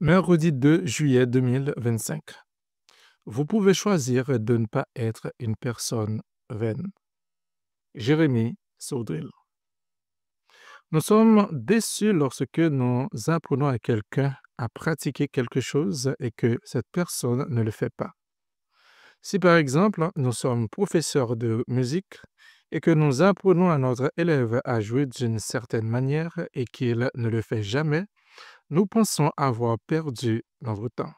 Mercredi 2 juillet 2025. Vous pouvez choisir de ne pas être une personne vaine. Jérémie Saudril. Nous sommes déçus lorsque nous apprenons à quelqu'un à pratiquer quelque chose et que cette personne ne le fait pas. Si par exemple nous sommes professeurs de musique et que nous apprenons à notre élève à jouer d'une certaine manière et qu'il ne le fait jamais, nous pensons avoir perdu notre temps.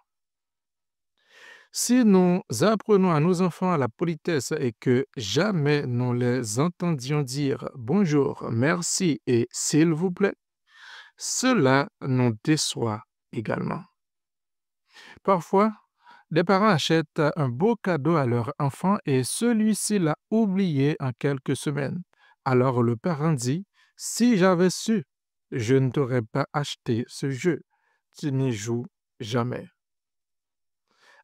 Si nous apprenons à nos enfants la politesse et que jamais nous les entendions dire bonjour, merci et s'il vous plaît, cela nous déçoit également. Parfois, les parents achètent un beau cadeau à leur enfant et celui-ci l'a oublié en quelques semaines. Alors le parent dit, si j'avais su, je ne t'aurais pas acheté ce jeu. Tu n'y joues jamais.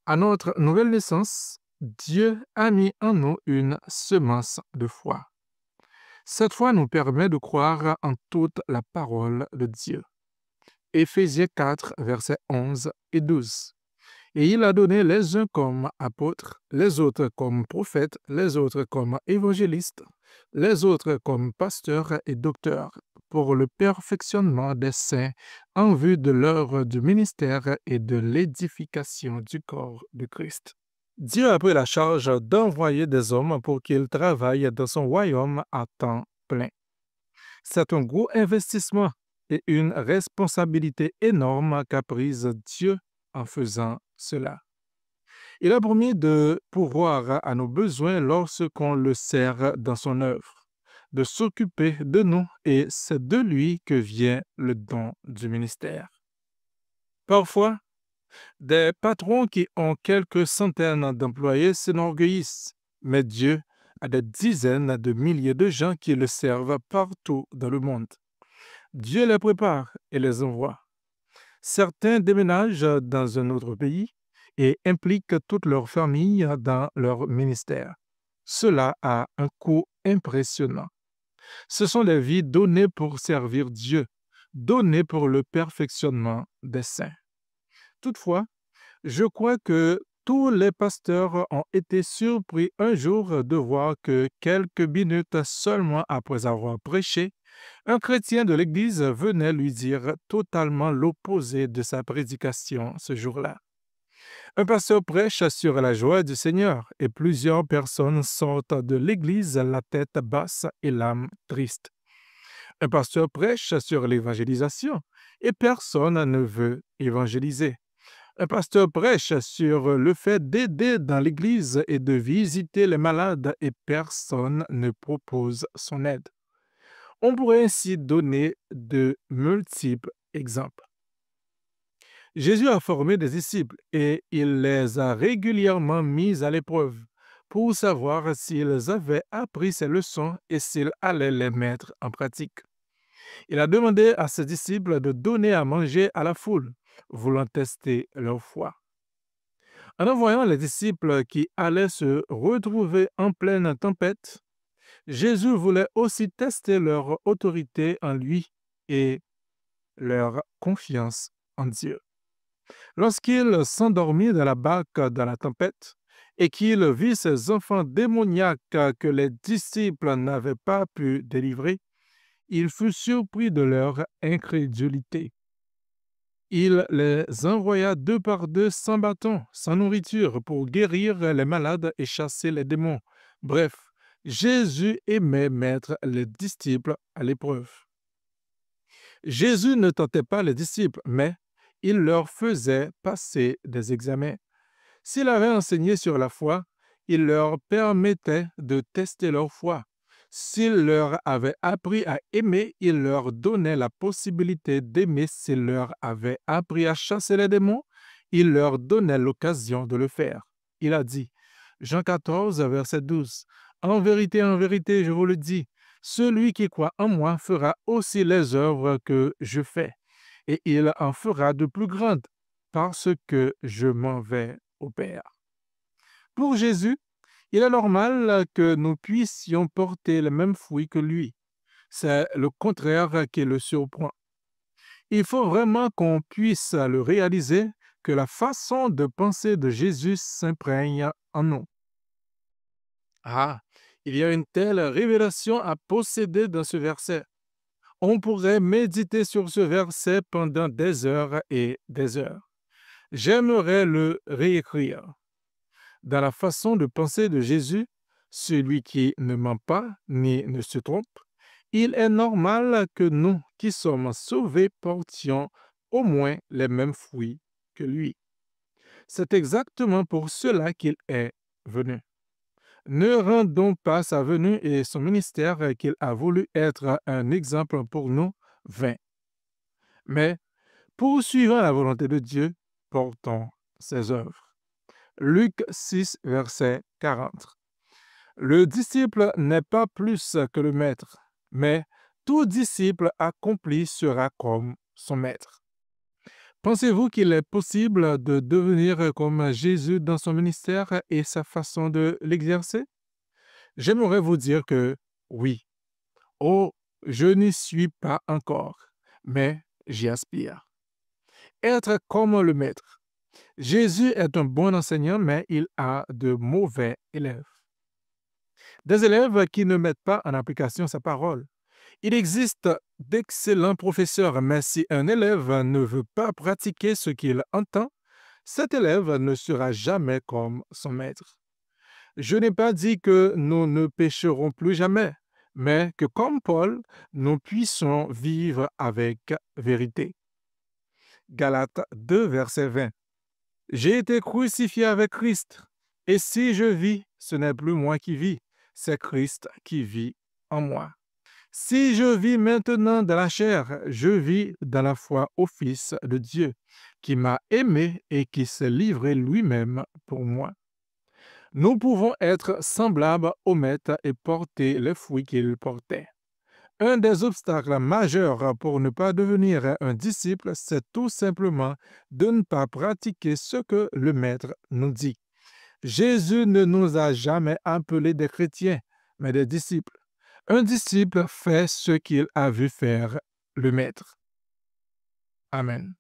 À notre nouvelle naissance, Dieu a mis en nous une semence de foi. Cette foi nous permet de croire en toute la parole de Dieu. Éphésiens 4, versets 11 et 12. Et il a donné les uns comme apôtres, les autres comme prophètes, les autres comme évangélistes, les autres comme pasteurs et docteurs, pour le perfectionnement des saints en vue de l'œuvre du ministère et de l'édification du corps de Christ. Dieu a pris la charge d'envoyer des hommes pour qu'ils travaillent dans son royaume à temps plein. C'est un gros investissement et une responsabilité énorme qu'a prise Dieu en faisant cela. Il a promis de pourvoir à nos besoins lorsqu'on le sert dans son œuvre, de s'occuper de nous, et c'est de lui que vient le don du ministère. Parfois, des patrons qui ont quelques centaines d'employés s'enorgueillissent, mais Dieu a des dizaines de milliers de gens qui le servent partout dans le monde. Dieu les prépare et les envoie. Certains déménagent dans un autre pays et impliquent toute leur famille dans leur ministère. Cela a un coût impressionnant. Ce sont des vies données pour servir Dieu, données pour le perfectionnement des saints. Toutefois, je crois que tous les pasteurs ont été surpris un jour de voir que quelques minutes seulement après avoir prêché, un chrétien de l'Église venait lui dire totalement l'opposé de sa prédication ce jour-là. Un pasteur prêche sur la joie du Seigneur et plusieurs personnes sortent de l'Église la tête basse et l'âme triste. Un pasteur prêche sur l'évangélisation et personne ne veut évangéliser. Un pasteur prêche sur le fait d'aider dans l'Église et de visiter les malades et personne ne propose son aide. On pourrait ainsi donner de multiples exemples. Jésus a formé des disciples et il les a régulièrement mis à l'épreuve pour savoir s'ils avaient appris ses leçons et s'ils allaient les mettre en pratique. Il a demandé à ses disciples de donner à manger à la foule, voulant tester leur foi. En envoyant les disciples qui allaient se retrouver en pleine tempête, Jésus voulait aussi tester leur autorité en lui et leur confiance en Dieu. Lorsqu'il s'endormit dans la barque dans la tempête et qu'il vit ces enfants démoniaques que les disciples n'avaient pas pu délivrer, il fut surpris de leur incrédulité. Il les envoya deux par deux sans bâton, sans nourriture, pour guérir les malades et chasser les démons. Bref, Jésus aimait mettre les disciples à l'épreuve. Jésus ne tentait pas les disciples, mais il leur faisait passer des examens. S'il avait enseigné sur la foi, il leur permettait de tester leur foi. S'il leur avait appris à aimer, il leur donnait la possibilité d'aimer. S'il leur avait appris à chasser les démons, il leur donnait l'occasion de le faire. Il a dit, Jean 14, verset 12, « En vérité, je vous le dis, celui qui croit en moi fera aussi les œuvres que je fais, et il en fera de plus grandes, parce que je m'en vais au Père. » Pour Jésus, il est normal que nous puissions porter les mêmes fruits que lui. C'est le contraire qui le surprend. Il faut vraiment qu'on puisse le réaliser, que la façon de penser de Jésus s'imprègne en nous. Ah, il y a une telle révélation à posséder dans ce verset. On pourrait méditer sur ce verset pendant des heures et des heures. J'aimerais le réécrire. Dans la façon de penser de Jésus, celui qui ne ment pas ni ne se trompe, il est normal que nous qui sommes sauvés portions au moins les mêmes fruits que lui. C'est exactement pour cela qu'il est venu. Ne rendons pas sa venue et son ministère qu'il a voulu être un exemple pour nous vain. Mais, poursuivant la volonté de Dieu, portons ses œuvres. Luc 6, verset 40. Le disciple n'est pas plus que le maître, mais tout disciple accompli sera comme son maître. Pensez-vous qu'il est possible de devenir comme Jésus dans son ministère et sa façon de l'exercer? J'aimerais vous dire que oui. Oh, je n'y suis pas encore, mais j'y aspire. Être comme le maître. Jésus est un bon enseignant, mais il a de mauvais élèves. Des élèves qui ne mettent pas en application sa parole. Il existe d'excellents professeurs, mais si un élève ne veut pas pratiquer ce qu'il entend, cet élève ne sera jamais comme son maître. Je n'ai pas dit que nous ne pécherons plus jamais, mais que comme Paul, nous puissions vivre avec vérité. Galates 2, verset 20. J'ai été crucifié avec Christ, et si je vis, ce n'est plus moi qui vis, c'est Christ qui vit en moi. Si je vis maintenant dans la chair, je vis dans la foi au Fils de Dieu, qui m'a aimé et qui s'est livré lui-même pour moi. Nous pouvons être semblables au Maître et porter les fruits qu'il portait. Un des obstacles majeurs pour ne pas devenir un disciple, c'est tout simplement de ne pas pratiquer ce que le Maître nous dit. Jésus ne nous a jamais appelés des chrétiens, mais des disciples. Un disciple fait ce qu'il a vu faire le Maître. Amen.